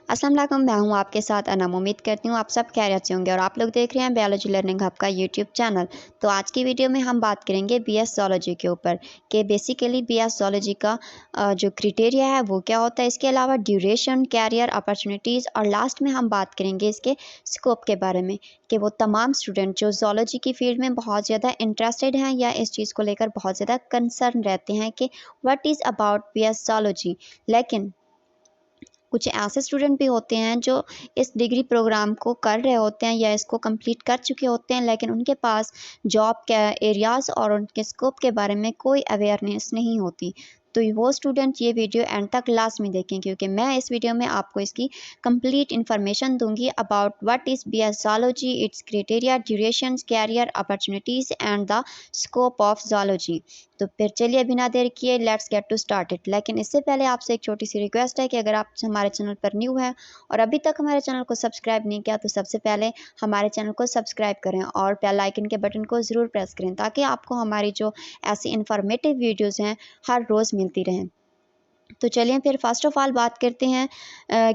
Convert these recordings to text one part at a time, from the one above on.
अस्सलाम वालेकुम, मैं हूं आपके साथ अनम। उम्मीद करती हूं आप सब खैरियत से होंगे और आप लोग देख रहे हैं बायोलॉजी लर्निंग हब का यूट्यूब चैनल। तो आज की वीडियो में हम बात करेंगे बीएस ज़ूलॉजी के ऊपर कि बेसिकली बीएस ज़ूलॉजी का जो क्राइटेरिया है वो क्या होता है, इसके अलावा ड्यूरेशन, कैरियर अपॉर्चुनिटीज़ और लास्ट में हम बात करेंगे इसके स्कोप के बारे में कि वो तमाम स्टूडेंट जो ज़ूलॉजी की फ़ील्ड में बहुत ज़्यादा इंटरेस्टेड हैं या इस चीज़ को लेकर बहुत ज़्यादा कंसर्न रहते हैं कि what is about BS zoology. लेकिन कुछ ऐसे स्टूडेंट भी होते हैं जो इस डिग्री प्रोग्राम को कर रहे होते हैं या इसको कंप्लीट कर चुके होते हैं, लेकिन उनके पास जॉब के एरियाज़ और उनके स्कोप के बारे में कोई अवेयरनेस नहीं होती। तो वो स्टूडेंट ये वीडियो एंड तक लास्ट में देखें, क्योंकि मैं इस वीडियो में आपको इसकी कंप्लीट इन्फॉर्मेशन दूंगी about what is BS zoology, its criteria, durations, career opportunities and the scope of zoology. तो फिर चलिए बिना देर किए let's get to start it. लेकिन इससे पहले आपसे एक छोटी सी रिक्वेस्ट है कि अगर आप हमारे चैनल पर न्यू हैं और अभी तक हमारे चैनल को सब्सक्राइब नहीं किया तो सबसे पहले हमारे चैनल को सब्सक्राइब करें और बेल आइकन के बटन को ज़रूर प्रेस करें ताकि आपको हमारी जो ऐसी इन्फॉर्मेटिव वीडियोज़ हैं हर रोज़ मिलती रहें। तो चलिए फिर फर्स्ट ऑफ ऑल बात करते हैं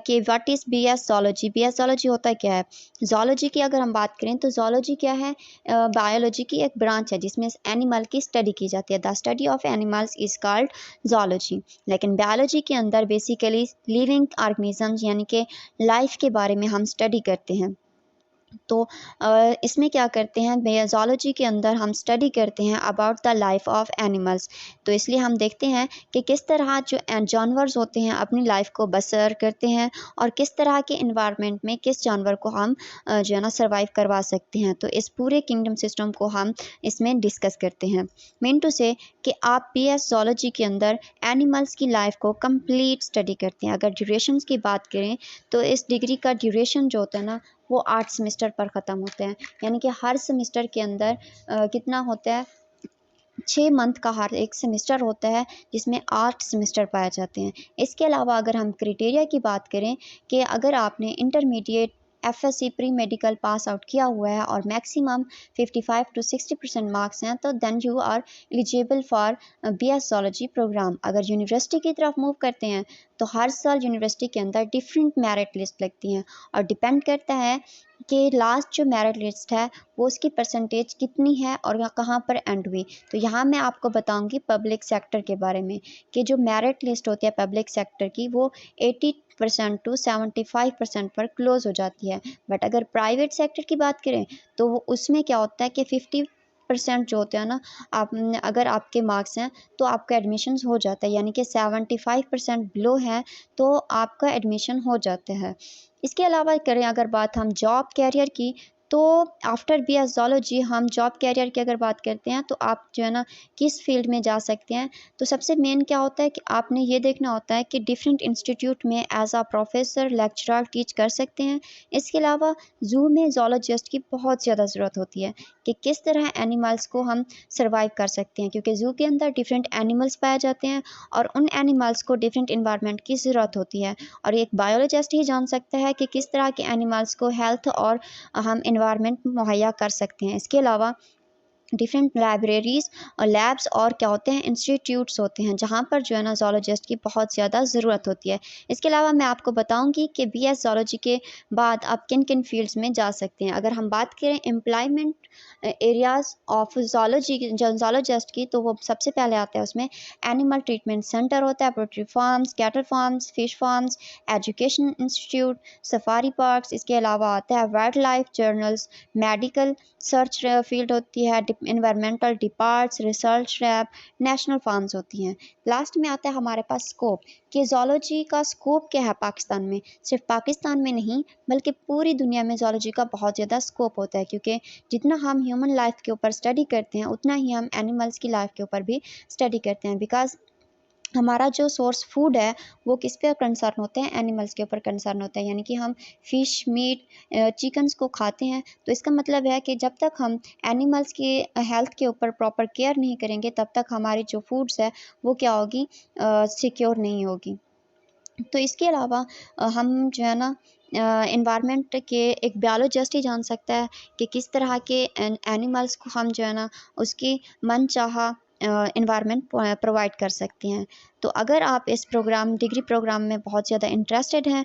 कि what is BS zoology. BS zoology होता क्या है? ज़ूलॉजी की अगर हम बात करें तो ज़ूलॉजी क्या है? बायोलॉजी की एक ब्रांच है जिसमें एनिमल की स्टडी की जाती है। The study of animals is called zoology. लेकिन बायोलॉजी के अंदर बेसिकली लिविंग ऑर्गेनिजम्स यानी कि लाइफ के बारे में हम स्टडी करते हैं। तो इसमें क्या करते हैं, ज़ूलॉजी के अंदर हम स्टडी करते हैं about the life of animals. तो इसलिए हम देखते हैं कि किस तरह जो जानवर्स होते हैं अपनी लाइफ को बसर करते हैं और किस तरह के इन्वायरमेंट में किस जानवर को हम जो है ना सर्वाइव करवा सकते हैं। तो इस पूरे किंगडम सिस्टम को हम इसमें डिस्कस करते हैं। मीन टू से कि आप बीएस ज़ूलॉजी के अंदर एनिमल्स की लाइफ को कंप्लीट स्टडी करते हैं। अगर ड्यूरेशंस की बात करें तो इस डिग्री का ड्यूरेशन जो होता है ना वो 8 सेमेस्टर पर ख़त्म होते हैं। यानी कि हर सेमेस्टर के अंदर कितना होता है, 6 मंथ का हर एक सेमेस्टर होता है जिसमें 8 सेमेस्टर पाए जाते हैं। इसके अलावा अगर हम क्राइटेरिया की बात करें कि अगर आपने intermediate FSc pre medical pass out किया हुआ है और मैक्सिमम 55 टू 60% मार्क्स हैं तो then you are eligible for BS zoology program. अगर यूनिवर्सिटी की तरफ मूव करते हैं तो हर साल यूनिवर्सिटी के अंदर डिफरेंट मेरिट लिस्ट लगती हैं और डिपेंड करता है कि लास्ट जो मेरिट लिस्ट है वो उसकी परसेंटेज कितनी है और कहाँ पर एंड हुई। तो यहाँ मैं आपको बताऊंगी पब्लिक सेक्टर के बारे में कि जो मेरिट लिस्ट होती है पब्लिक सेक्टर की वो 80% टू 75% पर क्लोज़ हो जाती है। बट अगर प्राइवेट सेक्टर की बात करें तो वो उसमें क्या होता है कि 50% जो होते हैं ना, आप अगर आपके मार्क्स हैं तो आपका एडमिशन्स हो जाता है, यानी कि 75% बिलो है तो आपका एडमिशन हो जाता है। इसके अलावा करें अगर बात हम जॉब कैरियर की तो आफ्टर बीएस ज़ूलॉजी हम जॉब कैरियर की अगर बात करते हैं तो आप जो है ना किस फील्ड में जा सकते हैं। तो सबसे मेन क्या होता है कि आपने ये देखना होता है कि डिफरेंट इंस्टीट्यूट में एज आ प्रोफेसर लेक्चरर टीच कर सकते हैं। इसके अलावा ज़ू में ज़ूलॉजिस्ट की बहुत ज़्यादा ज़रूरत होती है कि किस तरह एनिमल्स को हम सर्वाइव कर सकते हैं, क्योंकि ज़ू के अंदर डिफरेंट एनिमल्स पाए जाते हैं और उन एनिमल्स को डिफरेंट इन्वायरमेंट की ज़रूरत होती है और एक बायोलॉजिस्ट ही जान सकता है कि किस तरह के एनिमल्स को हेल्थ और हम इन्वायरमेंट मुहैया कर सकते हैं। इसके अलावा डिफरेंट लाइब्रेरीज़ और लैब्स और क्या होते हैं, इंस्टीट्यूट्स होते हैं जहाँ पर जो है ना ज़ूलॉजिस्ट की बहुत ज़्यादा ज़रूरत होती है। इसके अलावा मैं आपको बताऊंगी कि बीएस ज़ूलॉजी के बाद आप किन किन फील्ड्स में जा सकते हैं। अगर हम बात करें एम्प्लॉयमेंट एरियाज़ ऑफ ज़ूलॉजिस्ट की तो वो सबसे पहले आता है उसमें एनिमल ट्रीटमेंट सेंटर होता है, poultry farms, cattle farms, fish farms, education institute, safari parks. इसके अलावा आता है wild life journals, medical search field होती है, environmental departs, research lab, national farms होती हैं। लास्ट में आता है हमारे पास स्कोप कि ज़ूलॉजी का स्कोप क्या है पाकिस्तान में। सिर्फ पाकिस्तान में नहीं बल्कि पूरी दुनिया में ज़ूलॉजी का बहुत ज़्यादा स्कोप होता है, क्योंकि जितना हम ह्यूमन लाइफ के ऊपर स्टडी करते हैं उतना ही हम एनिमल्स की लाइफ के ऊपर भी स्टडी करते हैं। बिकॉज हमारा जो सोर्स फूड है वो किस पे कंसर्न होते हैं, एनिमल्स के ऊपर कंसर्न होता है। यानी कि हम फ़िश, मीट, चिकन्स को खाते हैं तो इसका मतलब है कि जब तक हम एनिमल्स की हेल्थ के ऊपर प्रॉपर केयर नहीं करेंगे तब तक हमारी जो फूड्स है वो क्या होगी, सिक्योर नहीं होगी। तो इसके अलावा हम जो है ना इन्वायरमेंट के एक बायोलॉजिस्ट ही जान सकता है कि किस तरह के एनिमल्स को हम जो है ना उसकी मनचाहा इन्वायरमेंट प्रोवाइड कर सकते हैं। तो अगर आप इस प्रोग्राम डिग्री प्रोग्राम में बहुत ज़्यादा इंटरेस्टेड हैं